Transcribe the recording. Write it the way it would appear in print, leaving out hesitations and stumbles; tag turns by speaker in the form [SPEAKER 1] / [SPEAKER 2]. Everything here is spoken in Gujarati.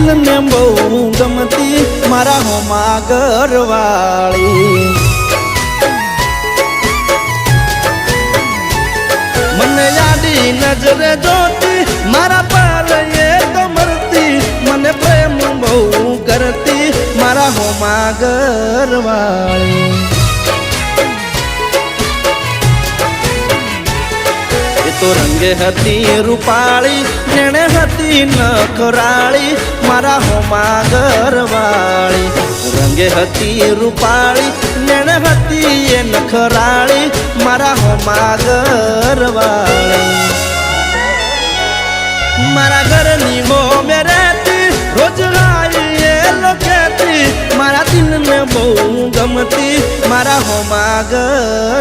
[SPEAKER 1] દિલ ને બહુ ગમતી મારા હોમાં ઘરવાળી મને યાદી નજરે જોતી મારા પર એ તો મરતી મને પ્રેમ બહુ કરતી મારા હોમાં ઘરવાળી તો રંગે હતી રૂપાળી નેણે હતી નખરાળી મારા હોમાં ઘરવાળી રંગે હતી રૂપાળી નેણે હતી એ નખરાળી મારા હોમાં ઘરવાળી મારા ઘરની હો મે રહેતી રોજ રાઈ એ લોકેતી મારા દિલને બહુ ગમતી મારા હોમાં ઘર